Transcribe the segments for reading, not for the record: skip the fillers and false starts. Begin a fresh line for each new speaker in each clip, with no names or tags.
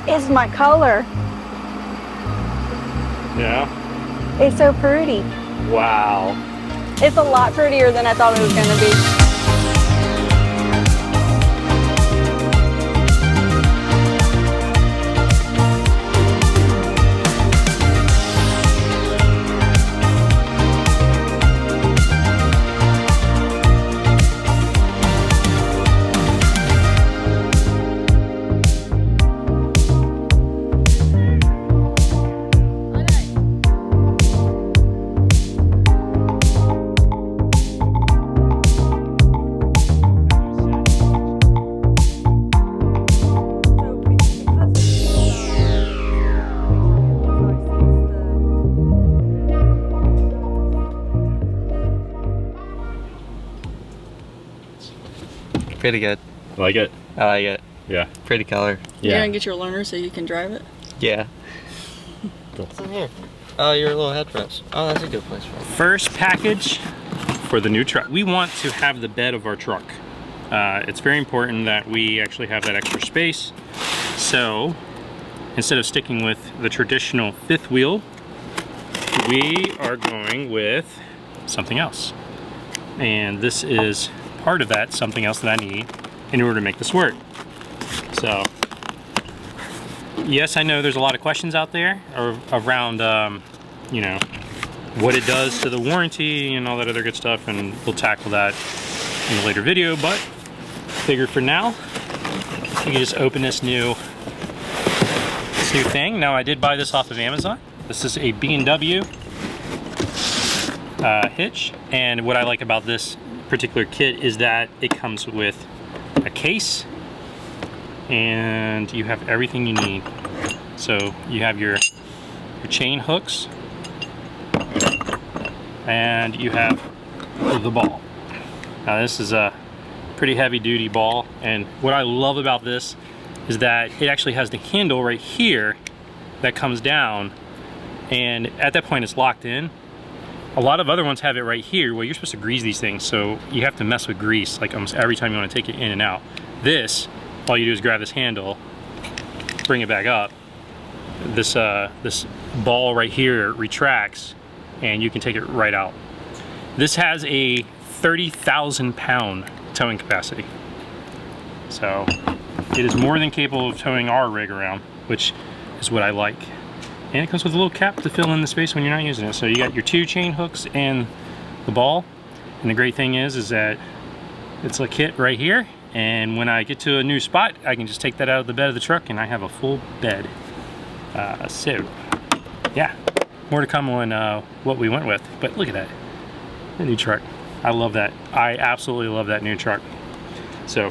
is my color.
Yeah.
It's so pretty.
Wow.
It's a lot prettier than I thought it was gonna be.
Pretty good.
Like it?
I like it.
Yeah.
Pretty color.
You're gonna get your learner so you can drive it?
Yeah.
Cool.
What's in here? Oh, your little headrest. Oh, that's a good place for it.
First package for the new truck. We want to have the bed of our truck. It's very important that we actually have that extra space. So instead of sticking with the traditional fifth wheel, we are going with something else. And this is part of that something else that I need in order to make this work. So yes, I know there's a lot of questions out there around you know, what it does to the warranty and all that other good stuff, and we'll tackle that in a later video, but figure for now you can just open this new thing. Now, I did buy this off of Amazon. This is a B&W hitch, and what I like about this particular kit is that it comes with a case and you have everything you need. So you have your chain hooks and you have the ball. Now, this is a pretty heavy duty ball, and what I love about this is that it actually has the handle right here that comes down, and at that point it's locked in. A lot of other ones have it right here. Well, you're supposed to grease these things, so you have to mess with grease like almost every time you want to take it in and out. This, all you do is grab this handle, bring it back up. This ball right here retracts, and you can take it right out. This has a 30,000 pound towing capacity. So it is more than capable of towing our rig around, which is what I like. And it comes with a little cap to fill in the space when you're not using it. So you got your two chain hooks and the ball. And the great thing is that it's a kit right here. And when I get to a new spot, I can just take that out of the bed of the truck and I have a full bed. So yeah, more to come on what we went with. But look at that, the new truck. I love that. I absolutely love that new truck. So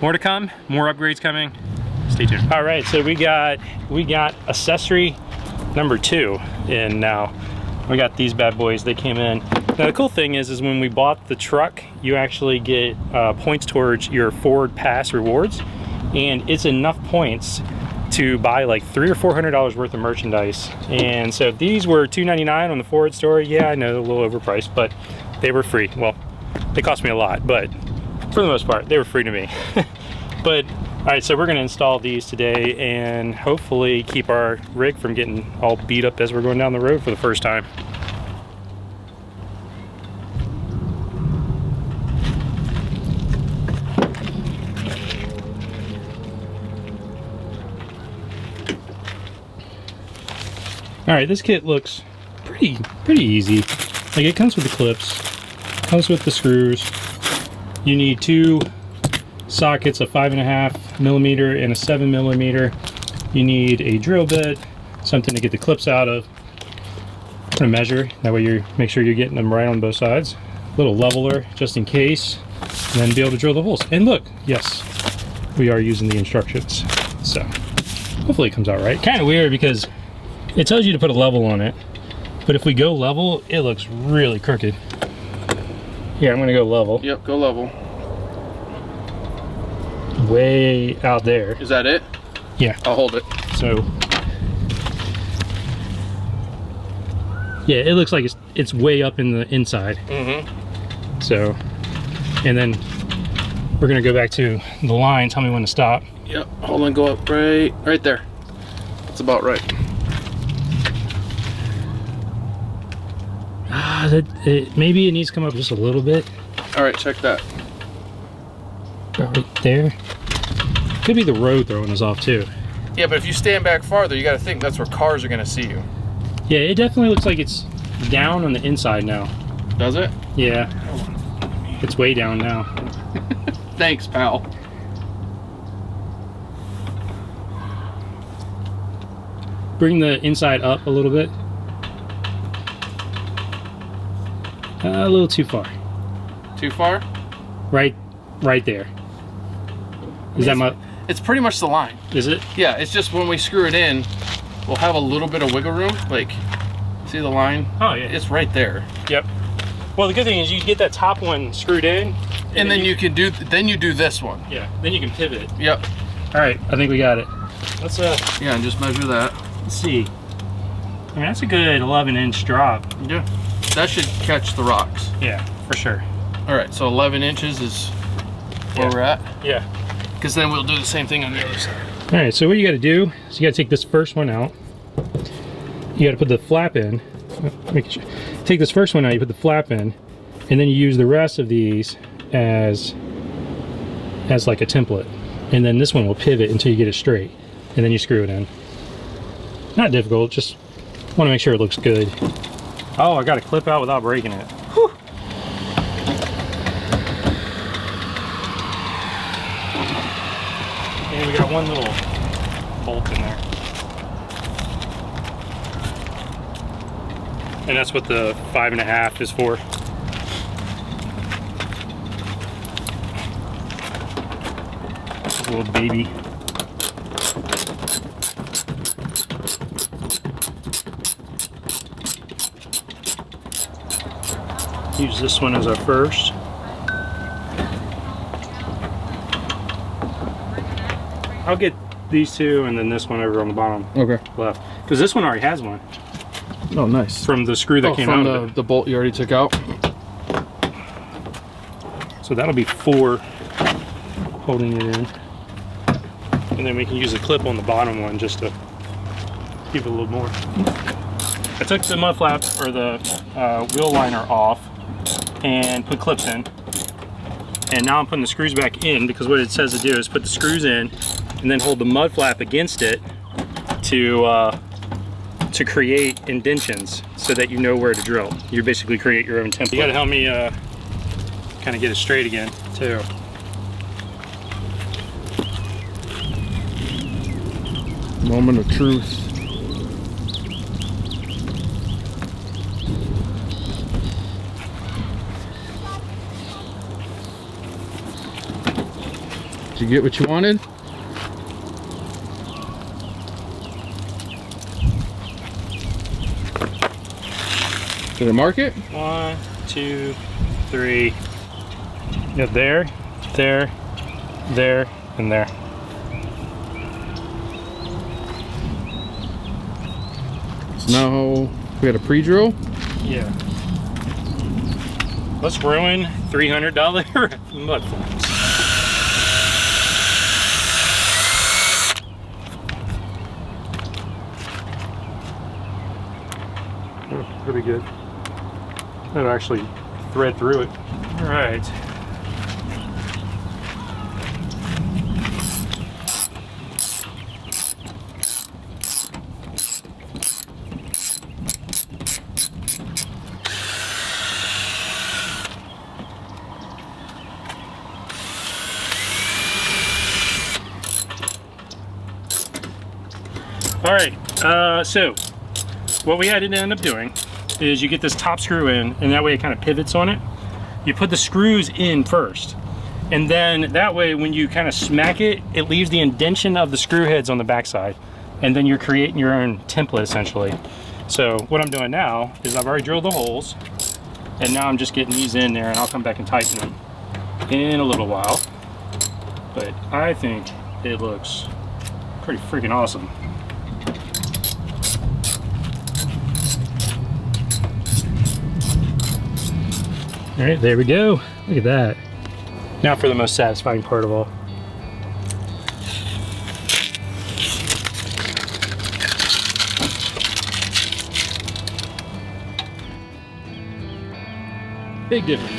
more to come, more upgrades coming. Stay tuned. All right, so we got accessory number 2 in now. We got these bad boys. They came in. Now the cool thing is when we bought the truck, you actually get points towards your Ford Pass rewards, and it's enough points to buy like $300 or $400 worth of merchandise. And so these were $2.99 on the Ford store. Yeah, I know, a little overpriced, but they were free. Well, they cost me a lot, but for the most part, they were free to me. But all right, so we're gonna install these today and hopefully keep our rig from getting all beat up as we're going down the road for the first time. All right, this kit looks pretty easy. Like, it comes with the clips, comes with the screws. You need 2 sockets, a 5.5 millimeter and a 7 millimeter. You need a drill bit, something to get the clips out of, a measure, that way you make sure you're getting them right on both sides. Little leveler just in case, and then be able to drill the holes. And look, yes, we are using the instructions, so hopefully it comes out right. Kind of weird because it tells you to put a level on it, but if we go level, it looks really crooked. Here, I'm gonna go level.
Yep, go level.
Way out there.
Is that it?
Yeah.
I'll hold it.
So, yeah, it looks like it's way up in the inside. Mm-hmm. So, and then we're gonna go back to the line. Tell me when to stop.
Yep, hold on, go up right there. That's about right.
Maybe it needs to come up just a little bit.
All right, check that.
Right there. Could be the road throwing us off too.
Yeah, but if you stand back farther, you got to think that's where cars are going to see you.
Yeah, it definitely looks like it's down on the inside now.
Does it?
Yeah. It's way down now.
Thanks, pal.
Bring the inside up a little bit. A little too far.
Too far?
Right there. Is that my...
It's pretty much the line.
Is it?
Yeah, it's just when we screw it in, we'll have a little bit of wiggle room. Like, see the line?
Oh, yeah.
It's right there.
Yep. Well, the good thing is you get that top one screwed in.
And then you can do, then you do this one.
Yeah, then you can pivot.
Yep.
All right, I think we got it. Let's
yeah, and just measure that.
let's see. I mean, that's a good 11-inch drop.
Yeah. That should catch the rocks.
Yeah, for sure.
All right, so 11 inches is where we're at.
Yeah.
Because then we'll do the same thing on the other side.
All right, so what you got to do is you got to take this first one out. You got to put the flap in. Take this first one out, you put the flap in, and then you use the rest of these as like a template. And then this one will pivot until you get it straight, and then you screw it in. Not difficult, just want to make sure it looks good. Oh, I got to clip out without breaking it. Whew. And we got one little bolt in there. And that's what the 5.5 is for. This little baby. Use this one as our first. I'll get these two and then this one over on the bottom left. Because this one already has one.
Oh, nice.
From the screw that came out of it.
The bolt you already took out.
So that'll be 4 holding it in. And then we can use a clip on the bottom one just to keep it a little more. I took the mud flap or the wheel liner off and put clips in. And now I'm putting the screws back in because what it says to do is put the screws in and then hold the mud flap against it to create indentions so that you know where to drill. You basically create your own template. You gotta help me kind of get it straight again too.
Moment of truth. Did you get what you wanted? Did it mark it?
1, 2, 3. Yeah, there, there, there, and there.
So now we got a pre-drill.
Yeah. Let's ruin $300 mud flaps. That'll be good. That'll actually thread through it. All right. All right, so what we had to end up doing is you get this top screw in, and that way it kind of pivots on it. You put the screws in first, and then that way when you kind of smack it, it leaves the indentation of the screw heads on the backside, and then you're creating your own template essentially. So what I'm doing now is I've already drilled the holes, and now I'm just getting these in there, and I'll come back and tighten them in a little while. But I think it looks pretty freaking awesome. All right, there we go. Look at that. Now for the most satisfying part of all. Big difference.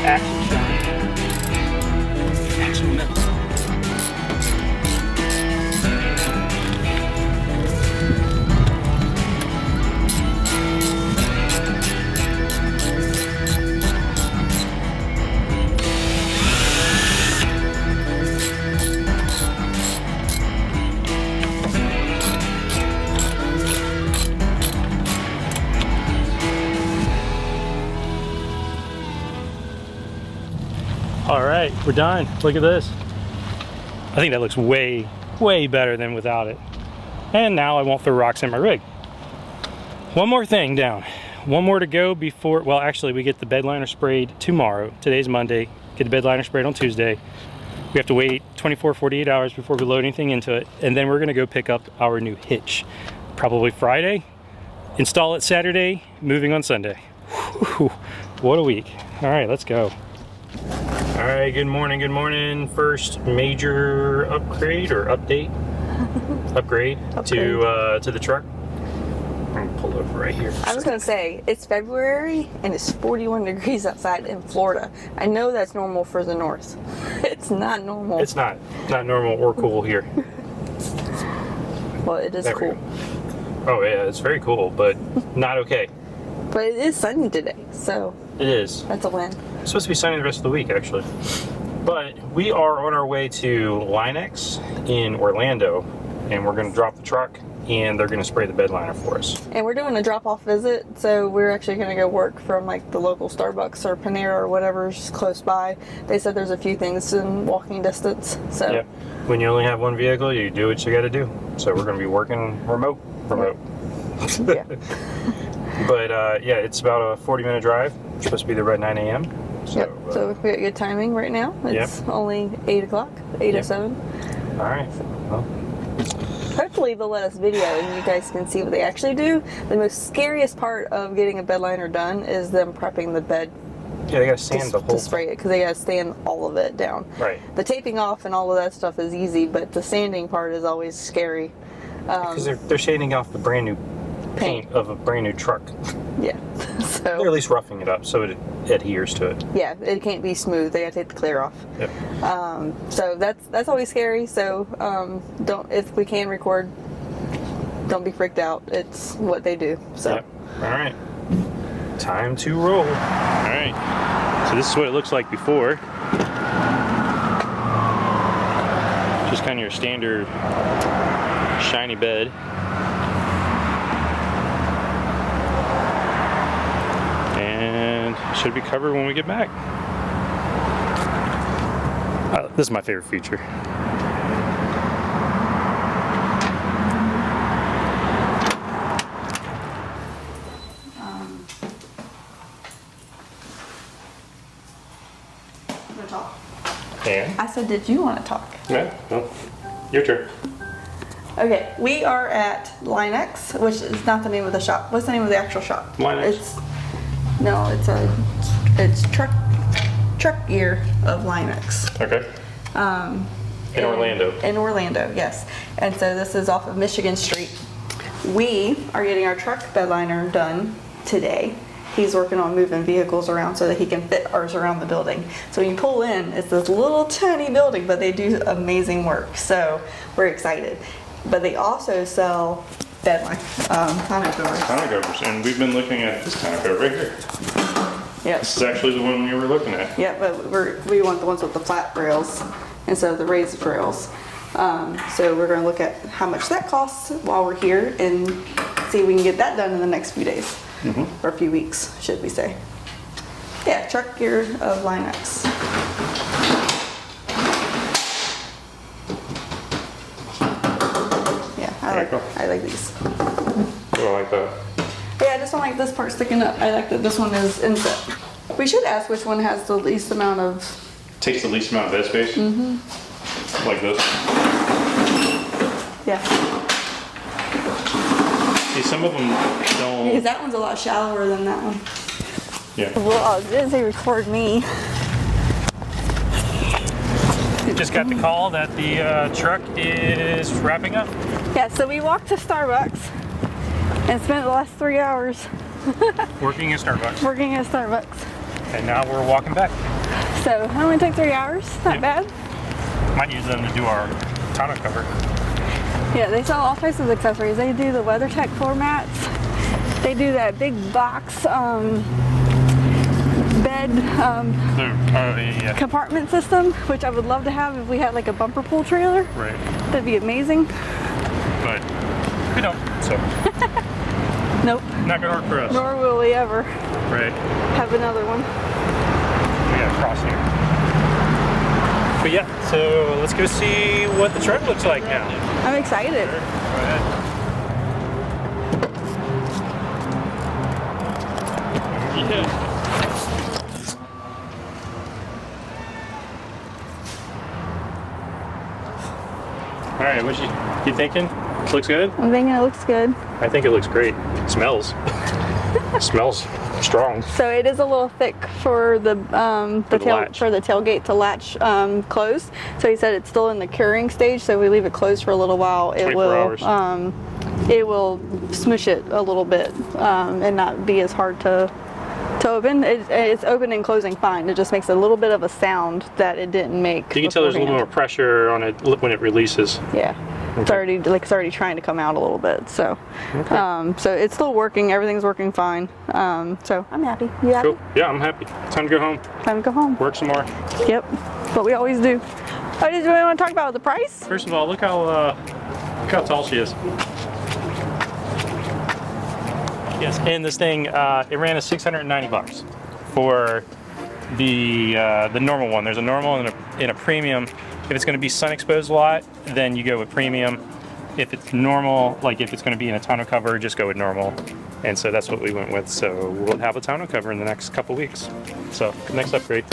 Action shot. Actual metal. All right, we're done. Look at this. I think that looks way, way better than without it. And now I won't throw rocks in my rig. One more thing down. One more to go before, well, actually we get the bed liner sprayed tomorrow. Today's Monday. Get the bed liner sprayed on Tuesday. We have to wait 24, 48 hours before we load anything into it. And then we're gonna go pick up our new hitch. Probably Friday. Install it Saturday, moving on Sunday. Whew, what a week. All right, let's go. All right, good morning, good morning. First major upgrade or update? upgrade to the truck. I'm gonna pull over right here.
I was gonna say, it's February and it's 41 degrees outside in Florida. I know that's normal for the north. It's not normal.
It's not normal or cool here.
Well, it is
There we
cool.
go. Oh yeah, it's very cool, but not okay.
But it is sunny today, so
It is.
that's a win.
It's supposed to be sunny the rest of the week, actually. But we are on our way to Linex in Orlando, and we're going to drop the truck, and they're going to spray the bed liner for us.
And we're doing a drop-off visit, so we're actually going to go work from like the local Starbucks or Panera or whatever's close by. They said there's a few things in walking distance, so.
Yep. When you only have one vehicle, you do what you got to do. So we're going to be working remote.
Yeah.
But yeah, it's about a 40-minute drive. We're supposed to be there by 9 a.m. So,
Yep. So we got good timing right now. It's only 8 o'clock, 8:07.
All right. Well,
Hopefully they'll let us video and you guys can see what they actually do. The most scariest part of getting a bed liner done is them prepping the bed
yeah, they got to sand the whole
to spray it, because they got to sand all of it down.
Right.
The taping off and all of that stuff is easy, but the sanding part is always scary.
Because they're shading off the brand new paint of a brand new truck.
Yeah.
They're at
So
least roughing it up so it adheres to it.
yeah, it can't be smooth. They got to take the clear off.
Yep.
So that's always scary. So don't, if we can record, don't be freaked out. It's what they do. So.
Yep. All right. Time to roll. All right. So this is what it looks like before. Just kind of your standard shiny bed. And should be covered when we get back. This is my favorite feature.
Talk.
And?
I said, did you want to talk?
Yeah, well, your turn.
Okay, we are at Linex, which is not the name of the shop. What's the name of the actual shop?
Linex.
It's truck gear of Linex.
Okay. In Orlando.
In Orlando, yes. And so this is off of Michigan Street. We are getting our truck bed liner done today. He's working on moving vehicles around so that he can fit ours around the building. So when you pull in, it's this little tiny building, but they do amazing work. So we're excited. But they also sell bed tonneau covers.
Tonneau covers, and we've been looking at this tonneau cover right here.
Yep.
This is actually the one we were looking at.
Yeah, but we want the ones with the flat rails instead of the raised rails. So we're going to look at how much that costs while we're here and see if we can get that done in the next few days. Or a few weeks, should we say. Yeah, truck gear of Linex. Yeah, I like these.
I like that.
Yeah, I just don't like this part sticking up. I like that this one is inset. We should ask which one has the least amount of...
Takes the least amount of bed space? Like this?
Yeah.
See, some of them
Because
don't.
that one's a lot shallower than that one.
Yeah.
Well, it didn't say record me.
Just got the call that the truck is wrapping up.
Yeah, so we walked to Starbucks and spent the last 3 hours
Working at Starbucks.
working at Starbucks.
And now we're walking back.
So it only took 3 hours, not
Yeah.
bad.
Might use them to do our tonneau cover.
Yeah, they sell all types of accessories. They do the WeatherTech floor mats. They do that big box bed
Yeah.
compartment system, which I would love to have if we had like a bumper pull trailer.
Right.
That'd be amazing.
But we don't. So
Nope,
not gonna work for us.
nor will we ever
Right.
have another one.
We gotta cross here. But yeah, so let's go see what the truck looks like now.
I'm excited.
Go ahead. Yeah. All right, what you thinking? Looks good?
I'm thinking it looks good.
I think it looks great. Smells. Smells strong.
So it is a little thick for the
latch.
for the tailgate to latch closed. So he said it's still in the curing stage. So if we leave it closed for a little while,
24 hours.
It will smush it a little bit and not be as hard to open. It's open and closing fine. It just makes a little bit of a sound that it didn't make.
You can tell there's a little more
beforehand.
pressure on it when it releases.
Yeah. It's already trying to come out a little bit. So, so it's still working. Everything's working fine. So I'm happy. You happy?
Cool. Yeah, I'm happy. Time to go home.
Time to go home.
Work some more.
Yep. What we always do. Oh, did you want to talk about the price?
First of all, look how tall she is. Yes, and this thing it ran us $690 for the normal one. There's a normal and a premium. If it's going to be sun exposed a lot, then you go with premium. If it's normal, like if it's going to be in a tonneau cover, just go with normal. And so that's what we went with. So we'll have a tonneau cover in the next couple weeks. So next upgrade.